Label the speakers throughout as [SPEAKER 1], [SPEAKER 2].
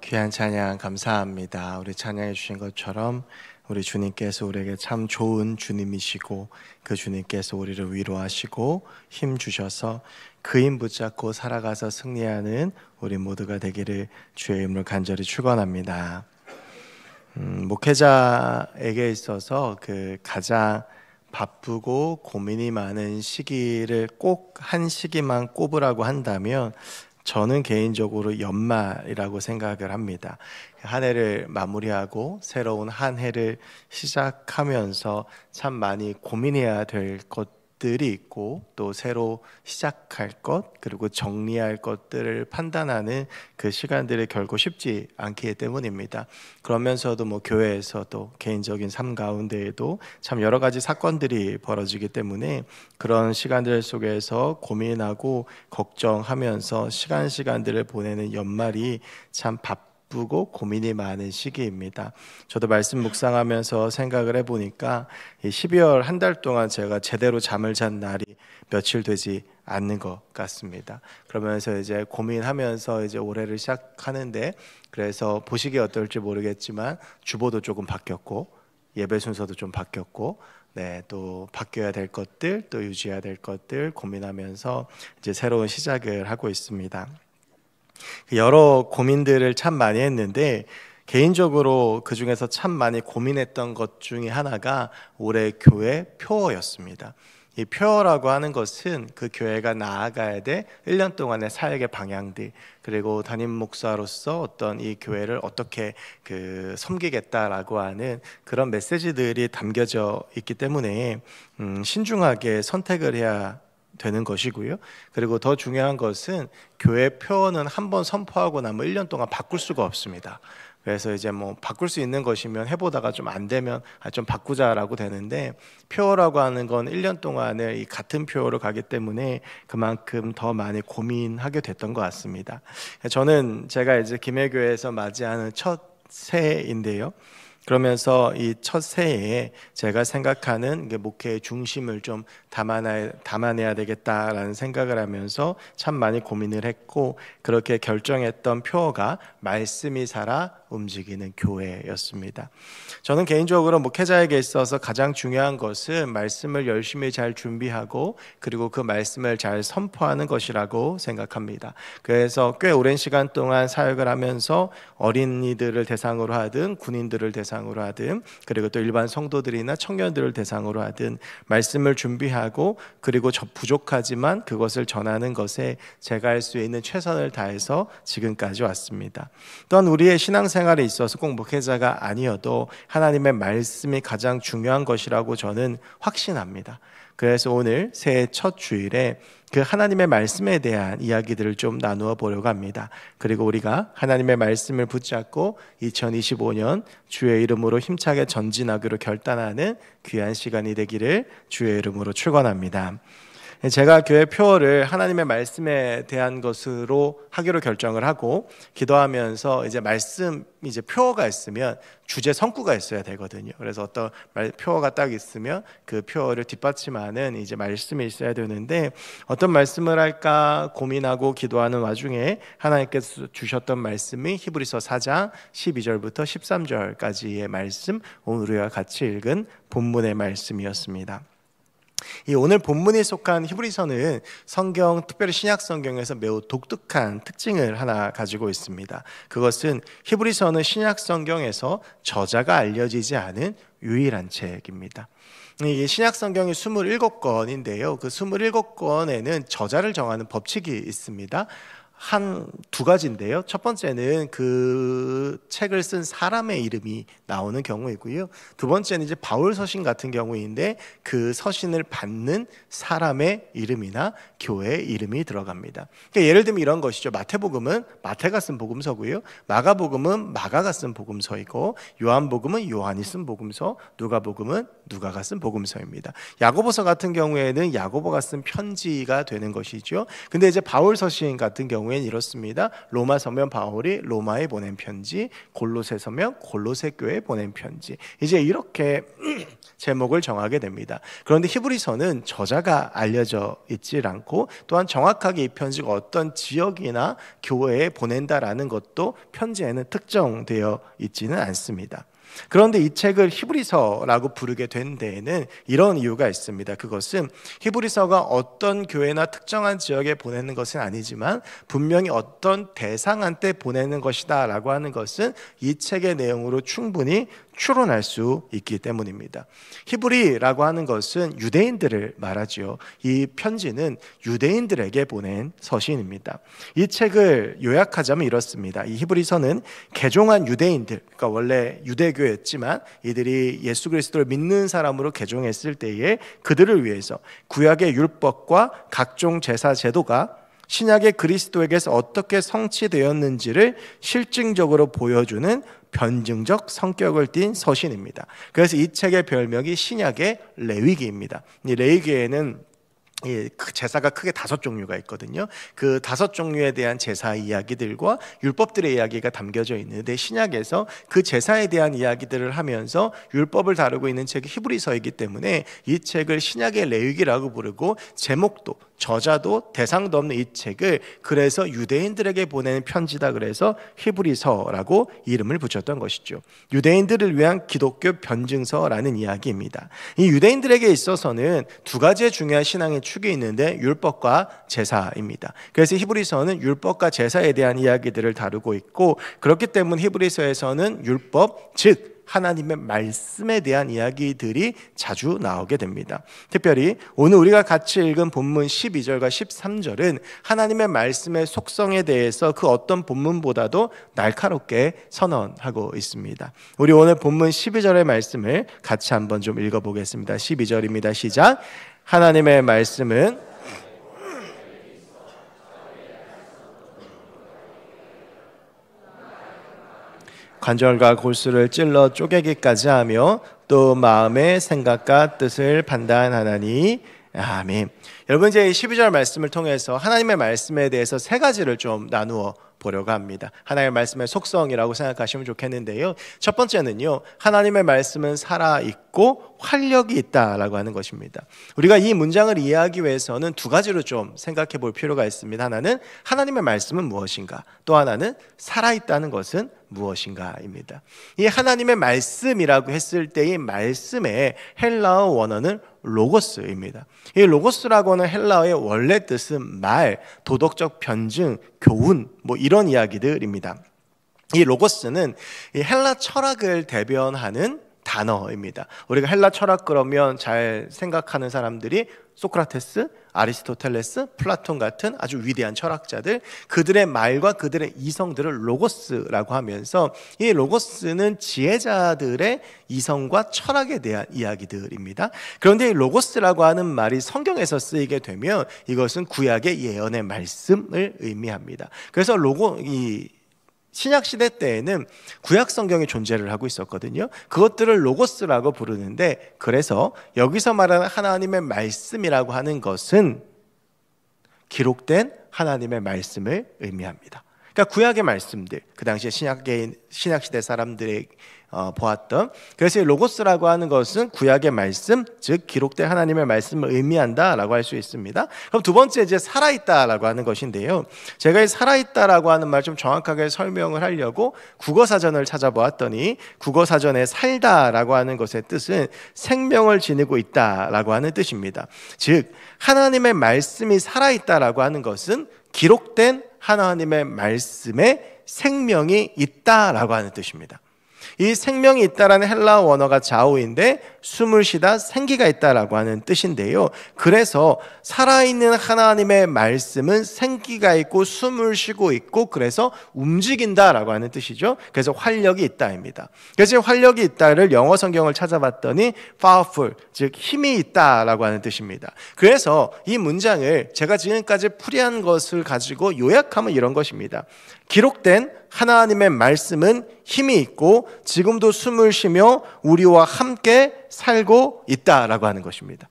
[SPEAKER 1] 귀한 찬양 감사합니다. 우리 찬양해 주신 것처럼 우리 주님께서 우리에게 참 좋은 주님이시고 그 주님께서 우리를 위로하시고 힘 주셔서 그 힘 붙잡고 살아가서 승리하는 우리 모두가 되기를 주의 이름으로 간절히 축원합니다. 목회자에게 있어서 그 가장 바쁘고 고민이 많은 시기를 꼭 한 시기만 꼽으라고 한다면 저는 개인적으로 연말이라고 생각을 합니다. 한 해를 마무리하고 새로운 한 해를 시작하면서 참 많이 고민해야 될 것들이 있고 또 새로 시작할 것 그리고 정리할 것들을 판단하는 그 시간들이 결코 쉽지 않기 때문입니다. 그러면서도 교회에서도 개인적인 삶 가운데에도 참 여러 가지 사건들이 벌어지기 때문에 그런 시간들 속에서 고민하고 걱정하면서 시간들을 보내는 연말이 참 바쁘고 고민이 많은 시기입니다. 저도 말씀 묵상하면서 생각을 해보니까 12월 한 달 동안 제가 제대로 잠을 잔 날이 며칠 되지 않는 것 같습니다. 그러면서 이제 고민하면서 이제 올해를 시작하는데, 그래서 보시기에 어떨지 모르겠지만 주보도 조금 바뀌었고 예배 순서도 좀 바뀌었고 또 바뀌어야 될 것들 또 유지해야 될 것들 고민하면서 이제 새로운 시작을 하고 있습니다. 여러 고민들을 참 많이 했는데 개인적으로 그 중에서 참 많이 고민했던 것 중에 하나가 올해 교회 표어였습니다. 이 표어라고 하는 것은 그 교회가 나아가야 될 1년 동안의 사역의 방향들, 그리고 담임 목사로서 어떤 이 교회를 어떻게 섬기겠다라고 하는 그런 메시지들이 담겨져 있기 때문에 신중하게 선택을 해야 되는 것이고요. 그리고 더 중요한 것은 교회 표어는 한번 선포하고 나면 1년 동안 바꿀 수가 없습니다. 그래서 이제 바꿀 수 있는 것이면 해보다가 좀 안 되면 좀 바꾸자라고 되는데, 표어라고 하는 건 1년 동안을 이 같은 표어로 가기 때문에 그만큼 더 많이 고민하게 됐던 것 같습니다. 저는 제가 이제 김해교회에서 맞이하는 첫 새해인데요. 그러면서 이 첫 새해에 제가 생각하는 목회의 중심을 좀 담아내야 되겠다라는 생각을 하면서 참 많이 고민을 했고, 그렇게 결정했던 표어가 말씀이 살아 움직이는 교회였습니다. 저는 개인적으로 목회자에게 있어서 가장 중요한 것은 말씀을 열심히 잘 준비하고 그리고 그 말씀을 잘 선포하는 것이라고 생각합니다. 그래서 꽤 오랜 시간 동안 사역을 하면서 어린이들을 대상으로 하든 군인들을 대상으로 하든 그리고 또 일반 성도들이나 청년들을 대상으로 하든 말씀을 준비하고 그리고 부족하지만 그것을 전하는 것에 제가 할 수 있는 최선을 다해서 지금까지 왔습니다. 또한 우리의 신앙생활에 있어서 꼭 목회자가 아니어도 하나님의 말씀이 가장 중요한 것이라고 저는 확신합니다. 그래서 오늘 새해 첫 주일에 그 하나님의 말씀에 대한 이야기들을 좀 나누어 보려고 합니다. 그리고 우리가 하나님의 말씀을 붙잡고 2025년 주의 이름으로 힘차게 전진하기로 결단하는 귀한 시간이 되기를 주의 이름으로 축원합니다. 제가 교회 표어를 하나님의 말씀에 대한 것으로 하기로 결정을 하고 기도하면서 이제 표어가 있으면 주제 성구가 있어야 되거든요. 그래서 어떤 표어가 딱 있으면 그 표어를 뒷받침하는 이제 말씀이 있어야 되는데, 어떤 말씀을 할까 고민하고 기도하는 와중에 하나님께서 주셨던 말씀이 히브리서 4장 12절부터 13절까지의 말씀, 오늘 우리가 같이 읽은 본문의 말씀이었습니다. 이 오늘 본문에 속한 히브리서는 성경, 특별히 신약 성경에서 매우 독특한 특징을 하나 가지고 있습니다. 그것은 히브리서는 신약 성경에서 저자가 알려지지 않은 유일한 책입니다. 이 신약 성경이 27권인데요. 그 27권에는 저자를 정하는 법칙이 있습니다. 한 두 가지인데요. 첫 번째는 그 책을 쓴 사람의 이름이 나오는 경우이고요. 두 번째는 이제 바울 서신 같은 경우인데 그 서신을 받는 사람의 이름이나 교회의 이름이 들어갑니다. 그러니까 예를 들면 이런 것이죠. 마태복음은 마태가 쓴 복음서고요. 마가복음은 마가가 쓴 복음서이고, 요한복음은 요한이 쓴 복음서, 누가복음은 누가가 쓴 복음서입니다. 야고보서 같은 경우에는 야고보가 쓴 편지가 되는 것이죠. 근데 이제 바울 서신 같은 경우 경우에는 이렇습니다. 로마서면 바울이 로마에 보낸 편지, 골로새서면 골로새 교회에 보낸 편지. 이제 이렇게 제목을 정하게 됩니다. 그런데 히브리서는 저자가 알려져 있지 않고, 또한 정확하게 이 편지가 어떤 지역이나 교회에 보낸다라는 것도 편지에는 특정되어 있지는 않습니다. 그런데 이 책을 히브리서라고 부르게 된 데에는 이런 이유가 있습니다. 그것은 히브리서가 어떤 교회나 특정한 지역에 보내는 것은 아니지만 분명히 어떤 대상한테 보내는 것이다 라고 하는 것은 이 책의 내용으로 충분히 추론할 수 있기 때문입니다. 히브리라고 하는 것은 유대인들을 말하지요. 이 편지는 유대인들에게 보낸 서신입니다. 이 책을 요약하자면 이렇습니다. 이 히브리서는 개종한 유대인들, 그러니까 원래 유대교였지만 이들이 예수 그리스도를 믿는 사람으로 개종했을 때에 그들을 위해서 구약의 율법과 각종 제사 제도가 신약의 그리스도에게서 어떻게 성취되었는지를 실증적으로 보여주는 변증적 성격을 띤 서신입니다. 그래서 이 책의 별명이 신약의 레위기입니다. 이 레위기에는 제사가 크게 5종류가 있거든요. 그 5종류에 대한 제사 이야기들과 율법들의 이야기가 담겨져 있는데, 신약에서 그 제사에 대한 이야기들을 하면서 율법을 다루고 있는 책이 히브리서이기 때문에 이 책을 신약의 레위기라고 부르고, 제목도 저자도 대상도 없는 이 책을 그래서 유대인들에게 보내는 편지다 그래서 히브리서라고 이름을 붙였던 것이죠. 유대인들을 위한 기독교 변증서라는 이야기입니다. 이 유대인들에게 있어서는 두 가지의 중요한 신앙의 축이 있는데 율법과 제사입니다. 그래서 히브리서는 율법과 제사에 대한 이야기들을 다루고 있고, 그렇기 때문에 히브리서에서는 율법, 즉 하나님의 말씀에 대한 이야기들이 자주 나오게 됩니다. 특별히 오늘 우리가 같이 읽은 본문 12절과 13절은 하나님의 말씀의 속성에 대해서 그 어떤 본문보다도 날카롭게 선언하고 있습니다. 우리 오늘 본문 12절의 말씀을 같이 한번 좀 읽어보겠습니다. 12절입니다. 시작. 하나님의 말씀은 관절과 골수를 찔러 쪼개기까지 하며 또 마음의 생각과 뜻을 판단하나니. 아멘. 여러분, 이제 12절 말씀을 통해서 하나님의 말씀에 대해서 3가지를 좀 나누어 보려고 합니다. 하나님의 말씀의 속성이라고 생각하시면 좋겠는데요. 첫 번째는요, 하나님의 말씀은 살아있고 활력이 있다라고 하는 것입니다. 우리가 이 문장을 이해하기 위해서는 2가지로 좀 생각해 볼 필요가 있습니다. 하나는 하나님의 말씀은 무엇인가, 또 하나는 살아있다는 것은 무엇인가입니다. 이 하나님의 말씀이라고 했을 때 이 말씀의 헬라어 원어는 로고스입니다. 이 로고스라고 하는 헬라어의 원래 뜻은 말, 도덕적 변증, 교훈, 이런 이야기들입니다. 이 로고스는 이 헬라 철학을 대변하는 단어입니다. 우리가 헬라 철학 그러면 잘 생각하는 사람들이 소크라테스, 아리스토텔레스, 플라톤 같은 아주 위대한 철학자들, 그들의 말과 그들의 이성들을 로고스라고 하면서, 이 로고스는 지혜자들의 이성과 철학에 대한 이야기들입니다. 그런데 이 로고스라고 하는 말이 성경에서 쓰이게 되면 이것은 구약의 예언의 말씀을 의미합니다. 그래서 신약 시대 때에는 구약 성경이 존재를 하고 있었거든요. 그것들을 로고스라고 부르는데, 그래서 여기서 말하는 하나님의 말씀이라고 하는 것은 기록된 하나님의 말씀을 의미합니다. 그러니까 구약의 말씀들, 그 당시에 신약 시대 사람들의 보았던, 그래서 로고스라고 하는 것은 구약의 말씀, 즉 기록된 하나님의 말씀을 의미한다라고 할 수 있습니다. 그럼 두 번째, 이제 살아있다라고 하는 것인데요. 제가 이 살아있다라고 하는 말 좀 정확하게 설명을 하려고 국어사전을 찾아보았더니, 국어사전에 살다라고 하는 것의 뜻은 생명을 지니고 있다라고 하는 뜻입니다. 즉 하나님의 말씀이 살아있다라고 하는 것은 기록된 하나님의 말씀에 생명이 있다라고 하는 뜻입니다. 이 생명이 있다라는 헬라어 원어가 자오인데 숨을 쉬다, 생기가 있다라고 하는 뜻인데요. 그래서 살아있는 하나님의 말씀은 생기가 있고 숨을 쉬고 있고, 그래서 움직인다라고 하는 뜻이죠. 그래서 활력이 있다입니다. 그래서 활력이 있다를 영어 성경을 찾아봤더니 powerful, 즉 힘이 있다라고 하는 뜻입니다. 그래서 이 문장을 제가 지금까지 풀이한 것을 가지고 요약하면 이런 것입니다. 기록된 하나님의 말씀은 힘이 있고 지금도 숨을 쉬며 우리와 함께 살고 있다라고 하는 것입니다.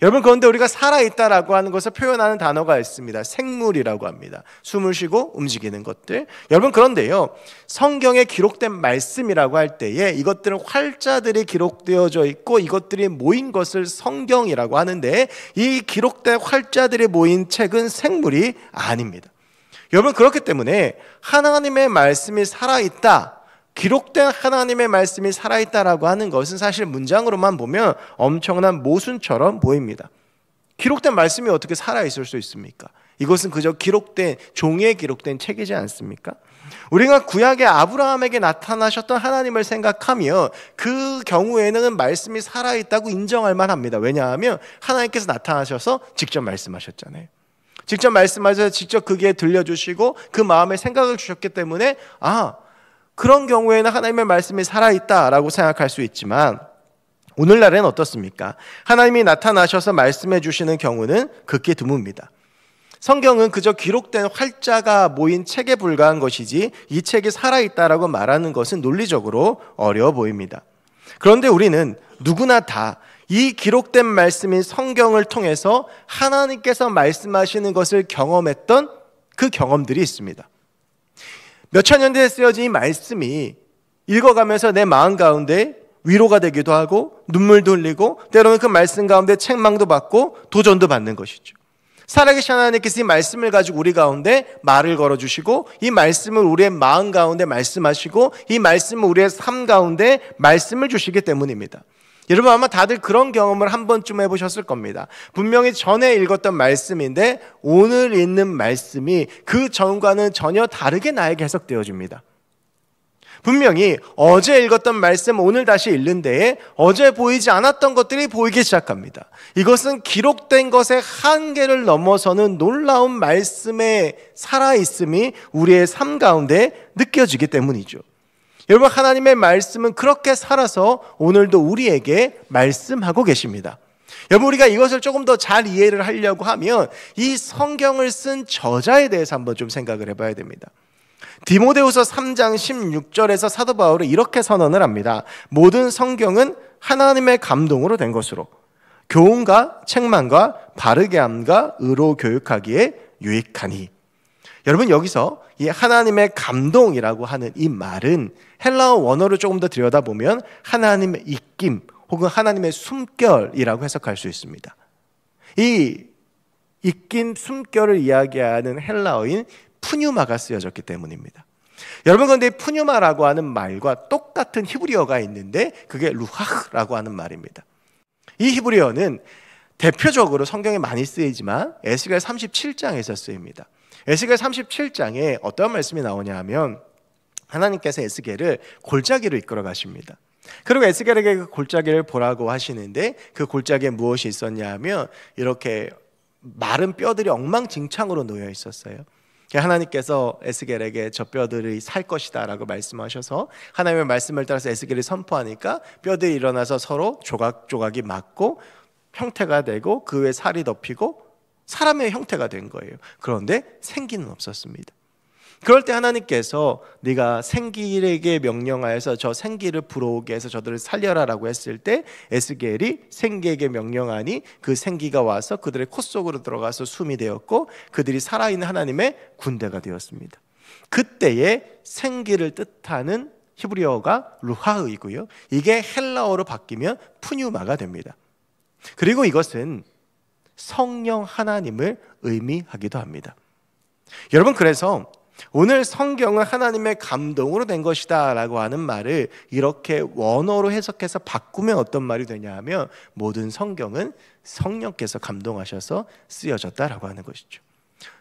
[SPEAKER 1] 여러분, 그런데 우리가 살아있다라고 하는 것을 표현하는 단어가 있습니다. 생물이라고 합니다. 숨을 쉬고 움직이는 것들. 여러분, 그런데요, 성경에 기록된 말씀이라고 할 때에 이것들은 활자들이 기록되어져 있고 이것들이 모인 것을 성경이라고 하는데, 이 기록된 활자들이 모인 책은 생물이 아닙니다. 여러분, 그렇기 때문에 하나님의 말씀이 살아있다, 기록된 하나님의 말씀이 살아있다라고 하는 것은 사실 문장으로만 보면 엄청난 모순처럼 보입니다. 기록된 말씀이 어떻게 살아있을 수 있습니까? 이것은 그저 기록된, 종이에 기록된 책이지 않습니까? 우리가 구약의 아브라함에게 나타나셨던 하나님을 생각하며 그 경우에는 말씀이 살아있다고 인정할 만합니다. 왜냐하면 하나님께서 나타나셔서 직접 말씀하셨잖아요. 직접 말씀하셔서 직접 그 귀에 들려주시고 그 마음에 생각을 주셨기 때문에 그런 경우에는 하나님의 말씀이 살아있다라고 생각할 수 있지만, 오늘날에는 어떻습니까? 하나님이 나타나셔서 말씀해 주시는 경우는 극히 드뭅니다. 성경은 그저 기록된 활자가 모인 책에 불과한 것이지 이 책이 살아있다라고 말하는 것은 논리적으로 어려워 보입니다. 그런데 우리는 누구나 다 이 기록된 말씀인 성경을 통해서 하나님께서 말씀하시는 것을 경험했던 그 경험들이 있습니다. 몇천 년 뒤에 쓰여진 이 말씀이 읽어가면서 내 마음 가운데 위로가 되기도 하고 눈물도 흘리고 때로는 그 말씀 가운데 책망도 받고 도전도 받는 것이죠. 살아계신 하나님께서 이 말씀을 가지고 우리 가운데 말을 걸어주시고 이 말씀을 우리의 마음 가운데 말씀하시고 이 말씀을 우리의 삶 가운데 말씀을 주시기 때문입니다. 여러분, 아마 다들 그런 경험을 한 번쯤 해보셨을 겁니다. 분명히 전에 읽었던 말씀인데 오늘 읽는 말씀이 그 전과는 전혀 다르게 나에게 해석되어집니다. 분명히 어제 읽었던 말씀 오늘 다시 읽는 데에 어제 보이지 않았던 것들이 보이기 시작합니다. 이것은 기록된 것의 한계를 넘어서는 놀라운 말씀의 살아있음이 우리의 삶 가운데 느껴지기 때문이죠. 여러분, 하나님의 말씀은 그렇게 살아서 오늘도 우리에게 말씀하고 계십니다. 여러분, 우리가 이것을 조금 더 잘 이해를 하려고 하면 이 성경을 쓴 저자에 대해서 한번 좀 생각을 해봐야 됩니다. 디모데후서 3장 16절에서 사도 바울은 이렇게 선언을 합니다. 모든 성경은 하나님의 감동으로 된 것으로 교훈과 책망과 바르게 함과 의로 교육하기에 유익하니. 여러분, 여기서 이 하나님의 감동이라고 하는 이 말은 헬라어 원어를 조금 더 들여다보면 하나님의 입김 혹은 하나님의 숨결이라고 해석할 수 있습니다. 이 입김, 숨결을 이야기하는 헬라어인 푸뉴마가 쓰여졌기 때문입니다. 여러분, 그런데 푸뉴마라고 하는 말과 똑같은 히브리어가 있는데 그게 루하흐라고 하는 말입니다. 이 히브리어는 대표적으로 성경에 많이 쓰이지만 에스겔 37장에서 쓰입니다. 에스겔 37장에 어떤 말씀이 나오냐 하면 하나님께서 에스겔을 골짜기로 이끌어 가십니다. 그리고 에스겔에게 그 골짜기를 보라고 하시는데 그 골짜기에 무엇이 있었냐 하면 이렇게 마른 뼈들이 엉망진창으로 놓여 있었어요. 하나님께서 에스겔에게 저 뼈들이 살 것이다 라고 말씀하셔서 하나님의 말씀을 따라서 에스겔이 선포하니까 뼈들이 일어나서 서로 조각조각이 맞고 형태가 되고 그 위에 살이 덮이고 사람의 형태가 된 거예요. 그런데 생기는 없었습니다. 그럴 때 하나님께서 네가 생기에게 명령하여서 저 생기를 불어오게 해서 저들을 살려라 라고 했을 때 에스겔이 생기에게 명령하니 그 생기가 와서 그들의 코 속으로 들어가서 숨이 되었고 그들이 살아있는 하나님의 군대가 되었습니다. 그때의 생기를 뜻하는 히브리어가 루하흐이고요, 이게 헬라어로 바뀌면 푸뉴마가 됩니다. 그리고 이것은 성령 하나님을 의미하기도 합니다. 여러분, 그래서 오늘 성경은 하나님의 감동으로 된 것이다 라고 하는 말을 이렇게 원어로 해석해서 바꾸면 어떤 말이 되냐 하면 모든 성경은 성령께서 감동하셔서 쓰여졌다라고 하는 것이죠.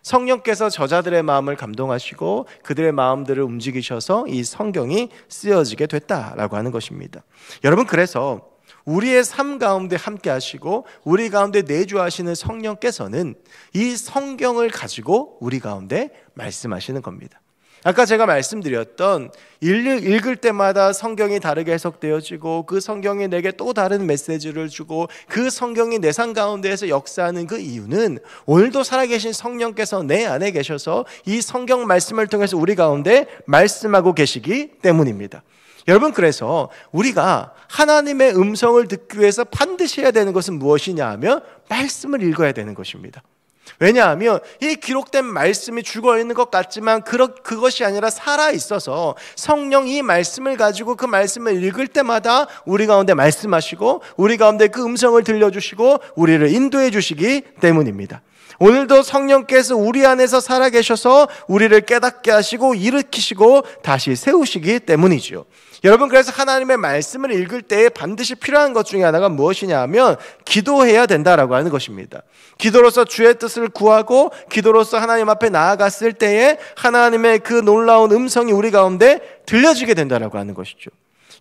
[SPEAKER 1] 성령께서 저자들의 마음을 감동하시고 그들의 마음들을 움직이셔서 이 성경이 쓰여지게 됐다라고 하는 것입니다. 여러분, 그래서 우리의 삶 가운데 함께 하시고 우리 가운데 내주하시는 성령께서는 이 성경을 가지고 우리 가운데 말씀하시는 겁니다. 아까 제가 말씀드렸던 읽을 때마다 성경이 다르게 해석되어지고 그 성경이 내게 또 다른 메시지를 주고 그 성경이 내 삶 가운데에서 역사하는 그 이유는 오늘도 살아계신 성령께서 내 안에 계셔서 이 성경 말씀을 통해서 우리 가운데 말씀하고 계시기 때문입니다. 여러분, 그래서 우리가 하나님의 음성을 듣기 위해서 반드시 해야 되는 것은 무엇이냐 하면 말씀을 읽어야 되는 것입니다. 왜냐하면 이 기록된 말씀이 죽어있는 것 같지만 그것이 아니라 살아있어서 성령 이 말씀을 가지고 그 말씀을 읽을 때마다 우리 가운데 말씀하시고 우리 가운데 그 음성을 들려주시고 우리를 인도해 주시기 때문입니다. 오늘도 성령께서 우리 안에서 살아계셔서 우리를 깨닫게 하시고 일으키시고 다시 세우시기 때문이죠. 여러분, 그래서 하나님의 말씀을 읽을 때에 반드시 필요한 것 중에 하나가 무엇이냐 하면 기도해야 된다라고 하는 것입니다. 기도로서 주의 뜻을 구하고 기도로서 하나님 앞에 나아갔을 때에 하나님의 그 놀라운 음성이 우리 가운데 들려지게 된다라고 하는 것이죠.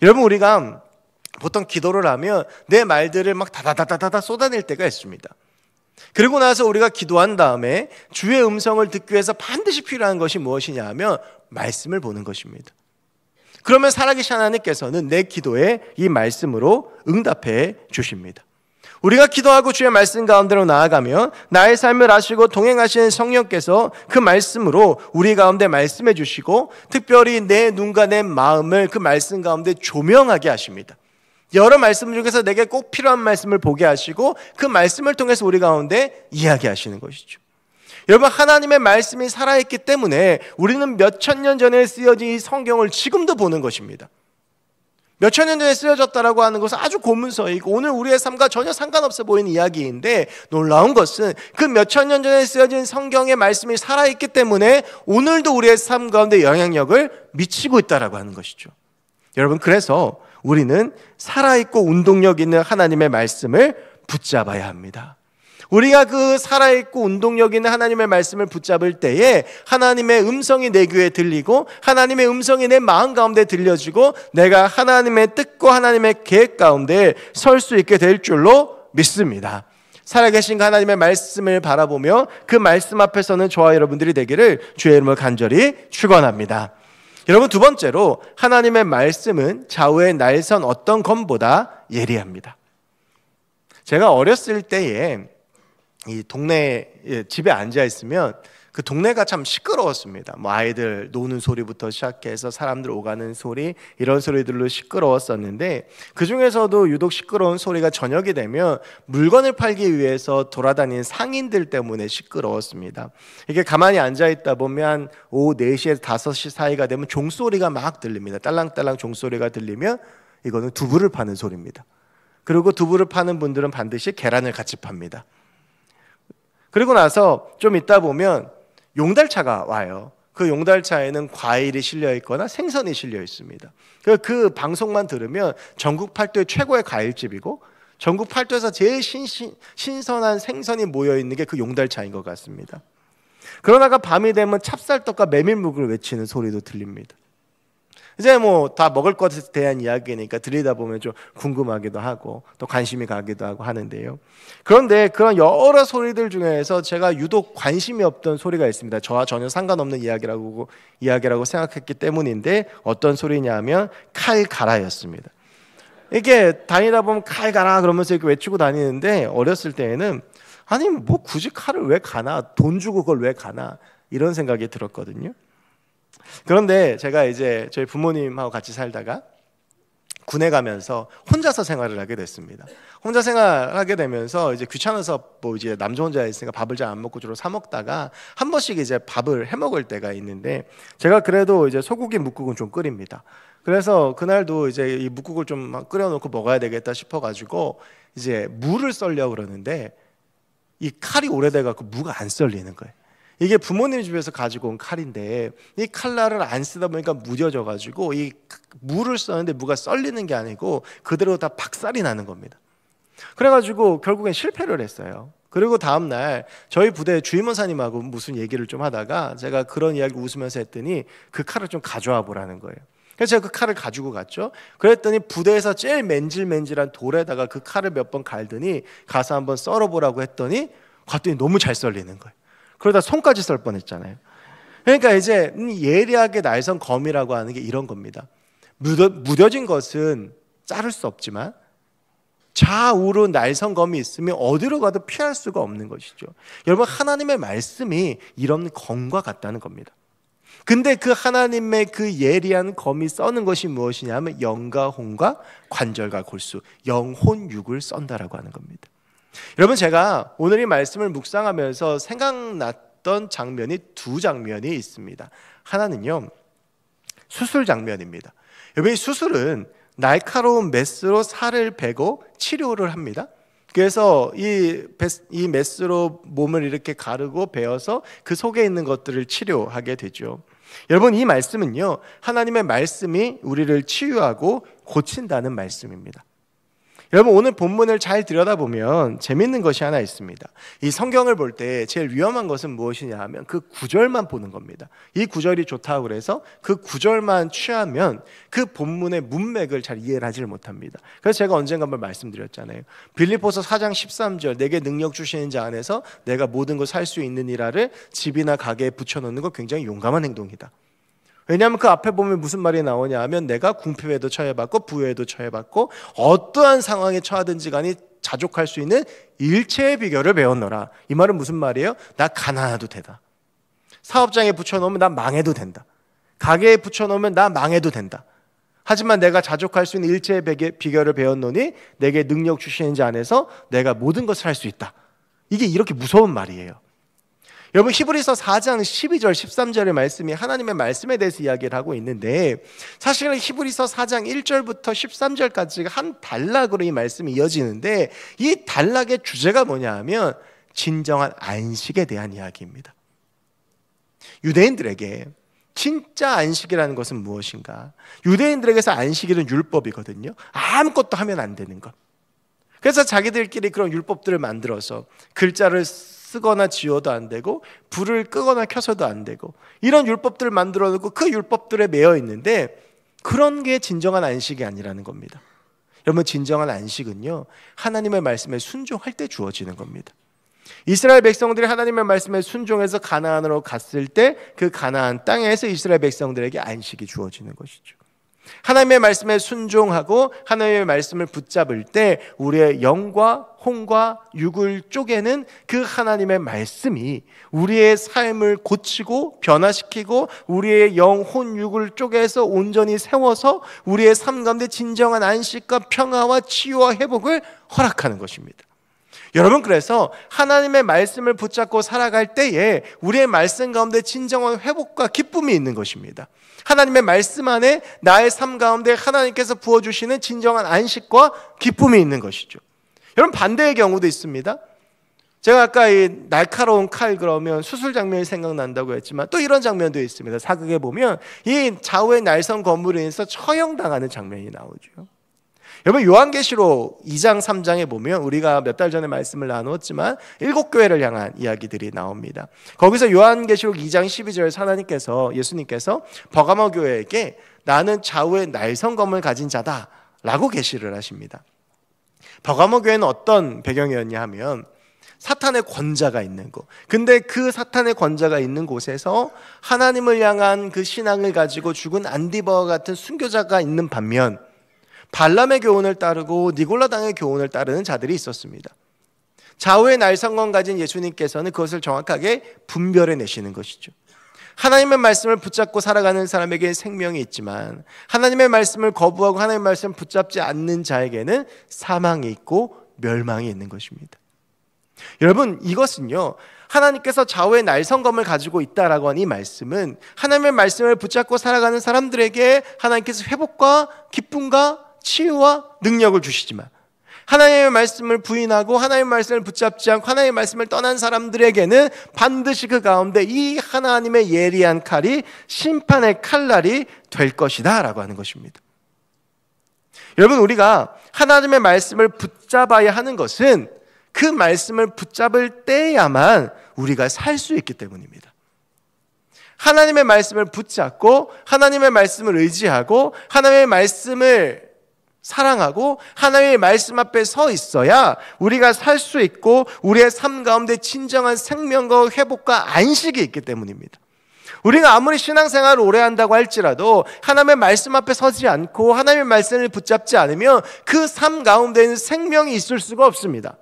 [SPEAKER 1] 여러분, 우리가 보통 기도를 하면 내 말들을 막 다다다다다 쏟아낼 때가 있습니다. 그리고 나서 우리가 기도한 다음에 주의 음성을 듣기 위해서 반드시 필요한 것이 무엇이냐 하면 말씀을 보는 것입니다. 그러면 살아계신 하나님께서는 내 기도에 이 말씀으로 응답해 주십니다. 우리가 기도하고 주의 말씀 가운데로 나아가면 나의 삶을 아시고 동행하시는 성령께서 그 말씀으로 우리 가운데 말씀해 주시고 특별히 내 눈과 내 마음을 그 말씀 가운데 조명하게 하십니다. 여러 말씀 중에서 내게 꼭 필요한 말씀을 보게 하시고 그 말씀을 통해서 우리 가운데 이야기하시는 것이죠. 여러분, 하나님의 말씀이 살아있기 때문에 우리는 몇천 년 전에 쓰여진 이 성경을 지금도 보는 것입니다. 몇천 년 전에 쓰여졌다라고 하는 것은 아주 고문서이고 오늘 우리의 삶과 전혀 상관없어 보이는 이야기인데, 놀라운 것은 그 몇천 년 전에 쓰여진 성경의 말씀이 살아있기 때문에 오늘도 우리의 삶 가운데 영향력을 미치고 있다라고 하는 것이죠. 여러분, 그래서 우리는 살아있고 운동력 있는 하나님의 말씀을 붙잡아야 합니다. 우리가 그 살아있고 운동력 있는 하나님의 말씀을 붙잡을 때에 하나님의 음성이 내 귀에 들리고 하나님의 음성이 내 마음 가운데 들려지고 내가 하나님의 뜻과 하나님의 계획 가운데 설 수 있게 될 줄로 믿습니다. 살아계신 하나님의 말씀을 바라보며 그 말씀 앞에서는 저와 여러분들이 되기를 주의 이름으로 간절히 축원합니다. 여러분, 두 번째로 하나님의 말씀은 좌우의 날선 어떤 검보다 예리합니다. 제가 어렸을 때에 이 동네 집에 앉아 있으면 그 동네가 참 시끄러웠습니다. 뭐 아이들 노는 소리부터 시작해서 사람들 오가는 소리, 이런 소리들로 시끄러웠었는데 그 중에서도 유독 시끄러운 소리가 저녁이 되면 물건을 팔기 위해서 돌아다니는 상인들 때문에 시끄러웠습니다. 이게 가만히 앉아 있다 보면 오후 4시에서 5시 사이가 되면 종소리가 막 들립니다. 딸랑딸랑 종소리가 들리면 이거는 두부를 파는 소리입니다. 그리고 두부를 파는 분들은 반드시 계란을 같이 팝니다. 그리고 나서 좀 있다 보면 용달차가 와요. 그 용달차에는 과일이 실려 있거나 생선이 실려 있습니다. 그 방송만 들으면 전국 팔도의 최고의 과일집이고 전국 팔도에서 제일 신선한 생선이 모여 있는 게 그 용달차인 것 같습니다. 그러다가 밤이 되면 찹쌀떡과 메밀묵을 외치는 소리도 들립니다. 이제 뭐 다 먹을 것에 대한 이야기니까 들리다 보면 좀 궁금하기도 하고 또 관심이 가기도 하고 하는데요. 그런데 그런 여러 소리들 중에서 제가 유독 관심이 없던 소리가 있습니다. 저와 전혀 상관없는 이야기라고 생각했기 때문인데 어떤 소리냐면 칼 가라였습니다. 이게 다니다 보면 칼 가라 그러면서 이렇게 외치고 다니는데 어렸을 때에는 아니 뭐 굳이 칼을 왜 가나, 돈 주고 그걸 왜 가나, 이런 생각이 들었거든요. 그런데 제가 이제 저희 부모님하고 같이 살다가 군에 가면서 혼자서 생활을 하게 됐습니다. 혼자 생활하게 되면서 이제 귀찮아서 뭐 이제 남자 혼자 있으니까 밥을 잘 안 먹고 주로 사 먹다가 한 번씩 이제 밥을 해 먹을 때가 있는데 제가 그래도 이제 소고기 뭇국은 좀 끓입니다. 그래서 그날도 이제 이 뭇국을 좀 끓여놓고 먹어야 되겠다 싶어가지고 이제 무를 썰려고 그러는데 이 칼이 오래돼갖고 무가 안 썰리는 거예요. 이게 부모님 집에서 가지고 온 칼인데 이 칼날을 안 쓰다 보니까 무뎌져가지고 이 무를 썼는데 무가 썰리는 게 아니고 그대로 다 박살이 나는 겁니다. 그래가지고 결국엔 실패를 했어요. 그리고 다음날 저희 부대 주임원사님하고 무슨 얘기를 좀 하다가 제가 그런 이야기 웃으면서 했더니 그 칼을 좀 가져와 보라는 거예요. 그래서 제가 그 칼을 가지고 갔죠. 그랬더니 부대에서 제일 맨질맨질한 돌에다가 그 칼을 몇 번 갈더니 가서 한번 썰어보라고 했더니 갔더니 너무 잘 썰리는 거예요. 그러다 손까지 썰 뻔했잖아요. 그러니까 이제 예리하게 날선 검이라고 하는 게 이런 겁니다. 무뎌진 것은 자를 수 없지만 좌우로 날선 검이 있으면 어디로 가도 피할 수가 없는 것이죠. 여러분, 하나님의 말씀이 이런 검과 같다는 겁니다. 근데 그 하나님의 그 예리한 검이 써는 것이 무엇이냐면 영과 혼과 관절과 골수, 영혼육을 썬다라고 하는 겁니다. 여러분, 제가 오늘 이 말씀을 묵상하면서 생각났던 장면이 두 장면이 있습니다. 하나는요, 수술 장면입니다. 여러분, 이 수술은 날카로운 메스로 살을 베고 치료를 합니다. 그래서 이 메스로 몸을 이렇게 가르고 베어서 그 속에 있는 것들을 치료하게 되죠. 여러분, 이 말씀은요, 하나님의 말씀이 우리를 치유하고 고친다는 말씀입니다. 여러분, 오늘 본문을 잘 들여다보면 재밌는 것이 하나 있습니다. 이 성경을 볼 때 제일 위험한 것은 무엇이냐 하면 그 구절만 보는 겁니다. 이 구절이 좋다고 그래서 그 구절만 취하면 그 본문의 문맥을 잘 이해를 하지를 못합니다. 그래서 제가 언젠가 한번 말씀드렸잖아요. 빌립보서 4장 13절, 내게 능력 주시는 자 안에서 내가 모든 것 살 수 있느니라를 집이나 가게에 붙여놓는 거 굉장히 용감한 행동이다. 왜냐하면 그 앞에 보면 무슨 말이 나오냐 하면 내가 궁핍에도 처해봤고 부여에도 처해봤고 어떠한 상황에 처하든지 간에 자족할 수 있는 일체의 비결을 배웠노라. 이 말은 무슨 말이에요? 나 가난해도 되다. 사업장에 붙여놓으면 나 망해도 된다. 가게에 붙여놓으면 나 망해도 된다. 하지만 내가 자족할 수 있는 일체의 비결을 배웠노니 내게 능력 주시는 자 안에서 내가 모든 것을 할 수 있다. 이게 이렇게 무서운 말이에요. 여러분, 히브리서 4장 12절 13절의 말씀이 하나님의 말씀에 대해서 이야기를 하고 있는데, 사실은 히브리서 4장 1절부터 13절까지가 한 단락으로 이 말씀이 이어지는데, 이 단락의 주제가 뭐냐 하면 진정한 안식에 대한 이야기입니다. 유대인들에게 진짜 안식이라는 것은 무엇인가? 유대인들에게서 안식일은 율법이거든요. 아무것도 하면 안 되는 것. 그래서 자기들끼리 그런 율법들을 만들어서 글자를 쓰거나 지워도 안 되고 불을 끄거나 켜서도 안 되고 이런 율법들을 만들어 놓고 그 율법들에 매여 있는데, 그런 게 진정한 안식이 아니라는 겁니다. 여러분, 진정한 안식은요, 하나님의 말씀에 순종할 때 주어지는 겁니다. 이스라엘 백성들이 하나님의 말씀에 순종해서 가나안으로 갔을 때 그 가나안 땅에서 이스라엘 백성들에게 안식이 주어지는 것이죠. 하나님의 말씀에 순종하고 하나님의 말씀을 붙잡을 때 우리의 영과 혼과 육을 쪼개는 그 하나님의 말씀이 우리의 삶을 고치고 변화시키고 우리의 영, 혼, 육을 쪼개서 온전히 세워서 우리의 삶 가운데 진정한 안식과 평화와 치유와 회복을 허락하는 것입니다. 여러분, 그래서 하나님의 말씀을 붙잡고 살아갈 때에 우리의 말씀 가운데 진정한 회복과 기쁨이 있는 것입니다. 하나님의 말씀 안에 나의 삶 가운데 하나님께서 부어주시는 진정한 안식과 기쁨이 있는 것이죠. 여러분, 반대의 경우도 있습니다. 제가 아까 이 날카로운 칼 그러면 수술 장면이 생각난다고 했지만 또 이런 장면도 있습니다. 사극에 보면 이 좌우의 날선 건물에 인해서 처형당하는 장면이 나오죠. 여러분, 요한계시록 2장 3장에 보면 우리가 몇 달 전에 말씀을 나누었지만 7교회를 향한 이야기들이 나옵니다. 거기서 요한계시록 2장 12절에 예수님께서 버가모 교회에게 나는 좌우의 날성검을 가진 자다 라고 계시를 하십니다. 버가모 교회는 어떤 배경이었냐 하면 사탄의 권자가 있는 곳. 근데 그 사탄의 권자가 있는 곳에서 하나님을 향한 그 신앙을 가지고 죽은 안디바와 같은 순교자가 있는 반면 발람의 교훈을 따르고 니골라당의 교훈을 따르는 자들이 있었습니다. 좌우의 날성검 가진 예수님께서는 그것을 정확하게 분별해 내시는 것이죠. 하나님의 말씀을 붙잡고 살아가는 사람에게 생명이 있지만 하나님의 말씀을 거부하고 하나님의 말씀을 붙잡지 않는 자에게는 사망이 있고 멸망이 있는 것입니다. 여러분, 이것은요, 하나님께서 좌우의 날성검을 가지고 있다라고 하는 이 말씀은 하나님의 말씀을 붙잡고 살아가는 사람들에게 하나님께서 회복과 기쁨과 치유와 능력을 주시지만 하나님의 말씀을 부인하고 하나님의 말씀을 붙잡지 않고 하나님의 말씀을 떠난 사람들에게는 반드시 그 가운데 이 하나님의 예리한 칼이 심판의 칼날이 될 것이다 라고 하는 것입니다. 여러분, 우리가 하나님의 말씀을 붙잡아야 하는 것은 그 말씀을 붙잡을 때야만 우리가 살 수 있기 때문입니다. 하나님의 말씀을 붙잡고 하나님의 말씀을 의지하고 하나님의 말씀을 사랑하고 하나님의 말씀 앞에 서 있어야 우리가 살 수 있고 우리의 삶 가운데 진정한 생명과 회복과 안식이 있기 때문입니다. 우리가 아무리 신앙생활을 오래 한다고 할지라도 하나님의 말씀 앞에 서지 않고 하나님의 말씀을 붙잡지 않으면 그 삶 가운데는 생명이 있을 수가 없습니다.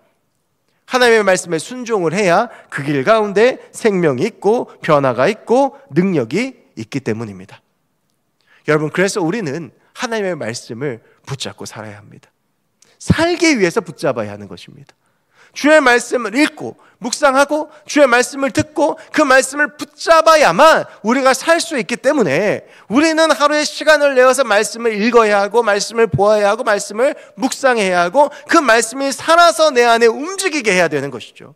[SPEAKER 1] 하나님의 말씀에 순종을 해야 그 길 가운데 생명이 있고 변화가 있고 능력이 있기 때문입니다. 여러분, 그래서 우리는 하나님의 말씀을 붙잡고 살아야 합니다. 살기 위해서 붙잡아야 하는 것입니다. 주의 말씀을 읽고 묵상하고 주의 말씀을 듣고 그 말씀을 붙잡아야만 우리가 살 수 있기 때문에 우리는 하루에 시간을 내어서 말씀을 읽어야 하고 말씀을 보아야 하고 말씀을 묵상해야 하고 그 말씀이 살아서 내 안에 움직이게 해야 되는 것이죠.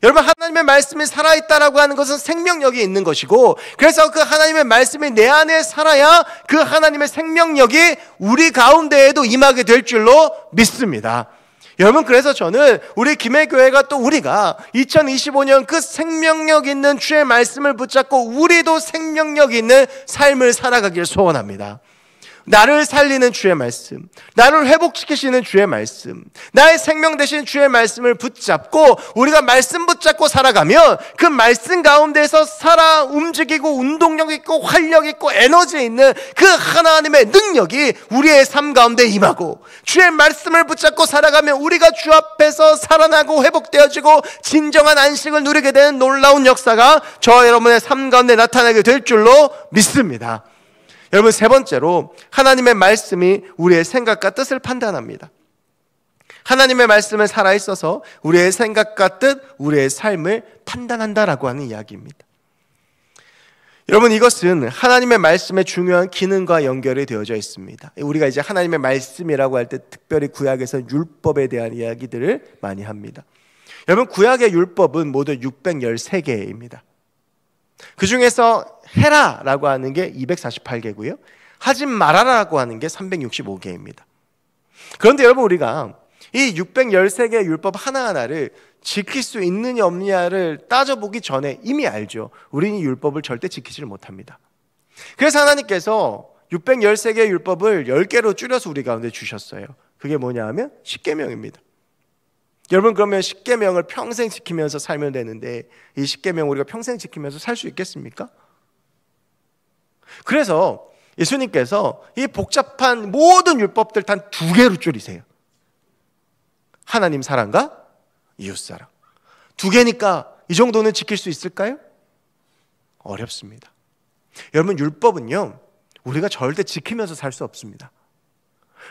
[SPEAKER 1] 여러분, 하나님의 말씀이 살아있다라고 하는 것은 생명력이 있는 것이고, 그래서 그 하나님의 말씀이 내 안에 살아야 그 하나님의 생명력이 우리 가운데에도 임하게 될 줄로 믿습니다. 여러분, 그래서 저는 우리 김해교회가 또 우리가 2025년 그 생명력 있는 주의 말씀을 붙잡고 우리도 생명력 있는 삶을 살아가길 소원합니다. 나를 살리는 주의 말씀, 나를 회복시키시는 주의 말씀, 나의 생명 되신 주의 말씀을 붙잡고 우리가 말씀 붙잡고 살아가면 그 말씀 가운데서 살아 움직이고 운동력 있고 활력 있고 에너지 있는 그 하나님의 능력이 우리의 삶 가운데 임하고, 주의 말씀을 붙잡고 살아가면 우리가 주 앞에서 살아나고 회복되어지고 진정한 안식을 누리게 되는 놀라운 역사가 저와 여러분의 삶 가운데 나타나게 될 줄로 믿습니다. 여러분, 세 번째로 하나님의 말씀이 우리의 생각과 뜻을 판단합니다. 하나님의 말씀은 살아있어서 우리의 생각과 뜻, 우리의 삶을 판단한다라고 하는 이야기입니다. 여러분, 이것은 하나님의 말씀의 중요한 기능과 연결이 되어져 있습니다. 우리가 이제 하나님의 말씀이라고 할 때 특별히 구약에서 율법에 대한 이야기들을 많이 합니다. 여러분, 구약의 율법은 모두 613개입니다. 그 중에서 해라라고 하는 게 248개고요. 하지 말아라라고 하는 게 365개입니다. 그런데 여러분, 우리가 이 613개의 율법 하나하나를 지킬 수 있느냐 없느냐를 따져보기 전에 이미 알죠. 우리는 이 율법을 절대 지키지를 못합니다. 그래서 하나님께서 613개의 율법을 10개로 줄여서 우리 가운데 주셨어요. 그게 뭐냐 하면 10계명입니다. 여러분, 그러면 10계명을 평생 지키면서 살면 되는데 이 10계명 우리가 평생 지키면서 살 수 있겠습니까? 그래서 예수님께서 이 복잡한 모든 율법들 단 2개로 줄이세요. 하나님 사랑과 이웃사랑. 2개니까 이 정도는 지킬 수 있을까요? 어렵습니다. 여러분, 율법은요, 우리가 절대 지키면서 살 수 없습니다.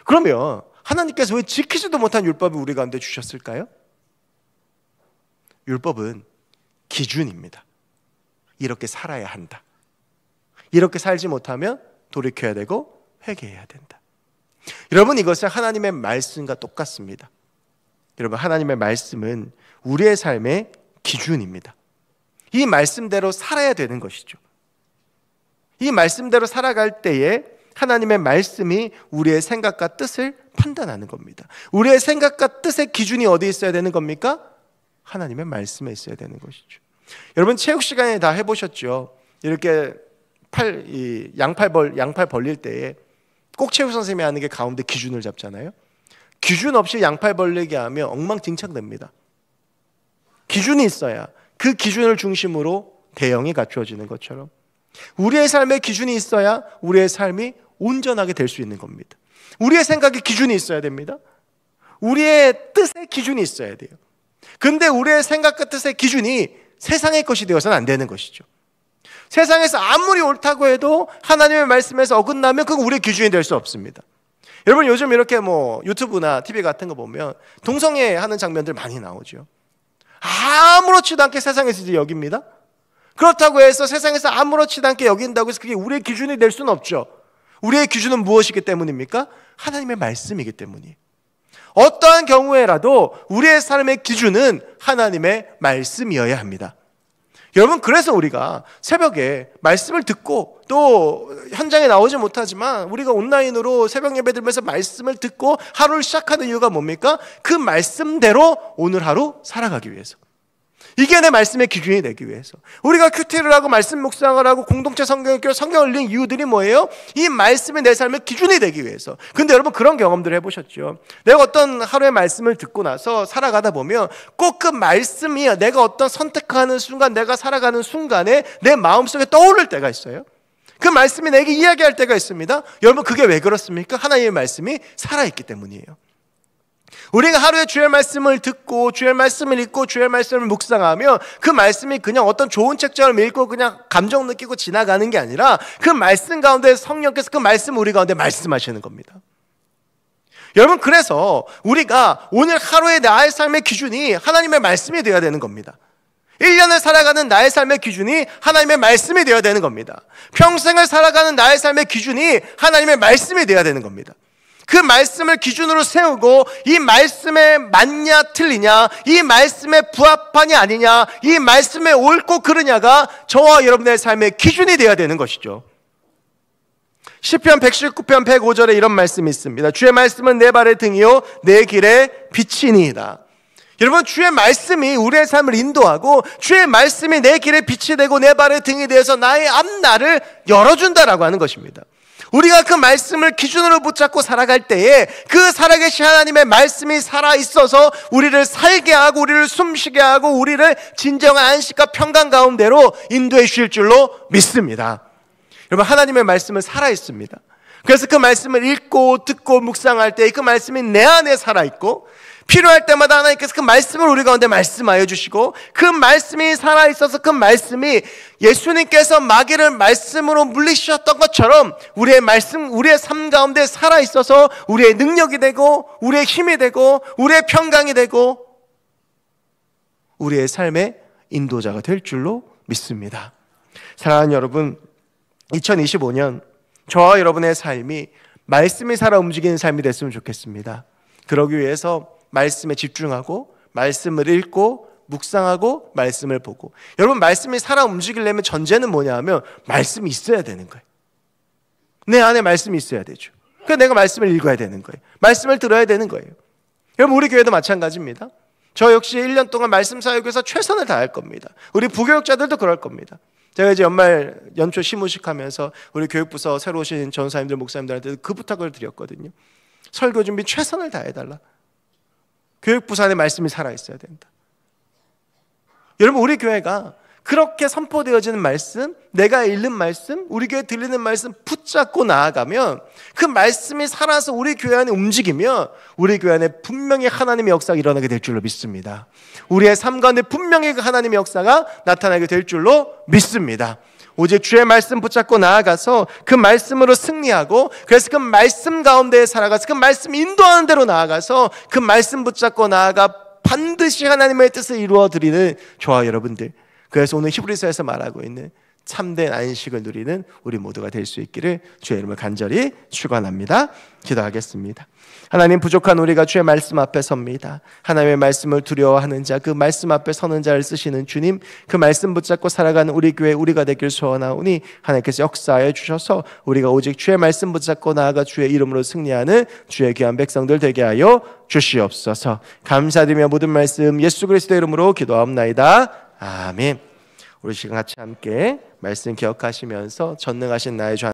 [SPEAKER 1] 그러면 하나님께서 왜 지키지도 못한 율법을 우리 가운데 주셨을까요? 율법은 기준입니다. 이렇게 살아야 한다. 이렇게 살지 못하면 돌이켜야 되고 회개해야 된다. 여러분, 이것은 하나님의 말씀과 똑같습니다. 여러분, 하나님의 말씀은 우리의 삶의 기준입니다. 이 말씀대로 살아야 되는 것이죠. 이 말씀대로 살아갈 때에 하나님의 말씀이 우리의 생각과 뜻을 판단하는 겁니다. 우리의 생각과 뜻의 기준이 어디에 있어야 되는 겁니까? 하나님의 말씀에 있어야 되는 것이죠. 여러분, 체육 시간에 다 해보셨죠? 이렇게 양팔 벌릴 때에 꼭 체육 선생님이 하는 게 가운데 기준을 잡잖아요. 기준 없이 양팔 벌리게 하면 엉망진창됩니다. 기준이 있어야 그 기준을 중심으로 대형이 갖추어지는 것처럼 우리의 삶에 기준이 있어야 우리의 삶이 온전하게 될 수 있는 겁니다. 우리의 생각에 기준이 있어야 됩니다. 우리의 뜻에 기준이 있어야 돼요. 근데 우리의 생각과 뜻의 기준이 세상의 것이 되어서는 안 되는 것이죠. 세상에서 아무리 옳다고 해도 하나님의 말씀에서 어긋나면 그건 우리의 기준이 될 수 없습니다. 여러분, 요즘 이렇게 유튜브나 TV 같은 거 보면 동성애 하는 장면들 많이 나오죠. 아무렇지도 않게 세상에서 이제 여깁니다. 그렇다고 해서 세상에서 아무렇지도 않게 여긴다고 해서 그게 우리의 기준이 될 수는 없죠. 우리의 기준은 무엇이기 때문입니까? 하나님의 말씀이기 때문이에요. 어떠한 경우에라도 우리의 삶의 기준은 하나님의 말씀이어야 합니다. 여러분, 그래서 우리가 새벽에 말씀을 듣고 또 현장에 나오지 못하지만 우리가 온라인으로 새벽 예배 드리면서 말씀을 듣고 하루를 시작하는 이유가 뭡니까? 그 말씀대로 오늘 하루 살아가기 위해서. 이게 내 말씀의 기준이 되기 위해서. 우리가 큐티를 하고 말씀 묵상을 하고 공동체 성경학교 성경을 읽는 이유들이 뭐예요? 이 말씀이 내 삶의 기준이 되기 위해서. 근데 여러분, 그런 경험들 해보셨죠? 내가 어떤 하루의 말씀을 듣고 나서 살아가다 보면 꼭 그 말씀이 내가 어떤 선택하는 순간, 내가 살아가는 순간에 내 마음속에 떠오를 때가 있어요. 그 말씀이 내게 이야기할 때가 있습니다. 여러분, 그게 왜 그렇습니까? 하나님의 말씀이 살아있기 때문이에요. 우리가 하루에 주의 말씀을 듣고 주의 말씀을 읽고 주의 말씀을 묵상하며 그 말씀이 그냥 어떤 좋은 책처럼 읽고 그냥 감정 느끼고 지나가는 게 아니라 그 말씀 가운데 성령께서 그 말씀 우리 가운데 말씀하시는 겁니다. 여러분, 그래서 우리가 오늘 하루의 나의 삶의 기준이 하나님의 말씀이 되어야 되는 겁니다. 1년을 살아가는 나의 삶의 기준이 하나님의 말씀이 되어야 되는 겁니다. 평생을 살아가는 나의 삶의 기준이 하나님의 말씀이 되어야 되는 겁니다. 그 말씀을 기준으로 세우고 이 말씀에 맞냐 틀리냐, 이 말씀에 부합하냐 아니냐, 이 말씀에 옳고 그르냐가 저와 여러분의 삶의 기준이 되어야 되는 것이죠. 시편 119편 105절에 이런 말씀이 있습니다. 주의 말씀은 내 발의 등이요 내 길의 빛이니이다. 여러분, 주의 말씀이 우리의 삶을 인도하고 주의 말씀이 내 길의 빛이 되고 내 발의 등이 되어서 나의 앞날을 열어준다라고 하는 것입니다. 우리가 그 말씀을 기준으로 붙잡고 살아갈 때에 그 살아계신 하나님의 말씀이 살아있어서 우리를 살게 하고 우리를 숨쉬게 하고 우리를 진정한 안식과 평강 가운데로 인도해 주실 줄로 믿습니다. 여러분, 하나님의 말씀은 살아있습니다. 그래서 그 말씀을 읽고 듣고 묵상할 때 그 말씀이 내 안에 살아있고 필요할 때마다 하나님께서 그 말씀을 우리 가운데 말씀하여 주시고 그 말씀이 살아있어서 그 말씀이 예수님께서 마귀를 말씀으로 물리치셨던 것처럼 우리의 말씀, 우리의 삶 가운데 살아있어서 우리의 능력이 되고 우리의 힘이 되고 우리의 평강이 되고 우리의 삶의 인도자가 될 줄로 믿습니다. 사랑하는 여러분, 2025년 저와 여러분의 삶이 말씀이 살아 움직이는 삶이 됐으면 좋겠습니다. 그러기 위해서 말씀에 집중하고 말씀을 읽고 묵상하고 말씀을 보고, 여러분, 말씀이 살아 움직이려면 전제는 뭐냐 하면 말씀이 있어야 되는 거예요. 내 안에 말씀이 있어야 되죠. 그래서 내가 말씀을 읽어야 되는 거예요. 말씀을 들어야 되는 거예요. 여러분, 우리 교회도 마찬가지입니다. 저 역시 1년 동안 말씀 사역에서 최선을 다할 겁니다. 우리 부교육자들도 그럴 겁니다. 제가 이제 연초 시무식 하면서 우리 교육부서 새로 오신 전사님들, 목사님들한테 그 부탁을 드렸거든요. 설교 준비 최선을 다해달라. 교육부서 안에 말씀이 살아있어야 된다. 여러분, 우리 교회가 그렇게 선포되어지는 말씀, 내가 읽는 말씀, 우리 교회에 들리는 말씀 붙잡고 나아가면 그 말씀이 살아서 우리 교회 안에 움직이면 우리 교회 안에 분명히 하나님의 역사가 일어나게 될 줄로 믿습니다. 우리의 삶 가운데 분명히 그 하나님의 역사가 나타나게 될 줄로 믿습니다. 오직 주의 말씀 붙잡고 나아가서 그 말씀으로 승리하고, 그래서 그 말씀 가운데 살아가서 그 말씀 인도하는 대로 나아가서 그 말씀 붙잡고 나아가 반드시 하나님의 뜻을 이루어드리는 저와 여러분들, 그래서 오늘 히브리서에서 말하고 있는 참된 안식을 누리는 우리 모두가 될 수 있기를 주의 이름을 간절히 축원합니다. 기도하겠습니다. 하나님, 부족한 우리가 주의 말씀 앞에 섭니다. 하나님의 말씀을 두려워하는 자, 그 말씀 앞에 서는 자를 쓰시는 주님, 그 말씀 붙잡고 살아가는 우리 교회 우리가 되길 소원하오니 하나님께서 역사하여 주셔서 우리가 오직 주의 말씀 붙잡고 나아가 주의 이름으로 승리하는 주의 귀한 백성들 되게 하여 주시옵소서. 감사드리며 모든 말씀 예수 그리스도의 이름으로 기도하옵나이다. 아멘. 우리 시간 같이 함께 말씀 기억하시면서 전능하신 나의 주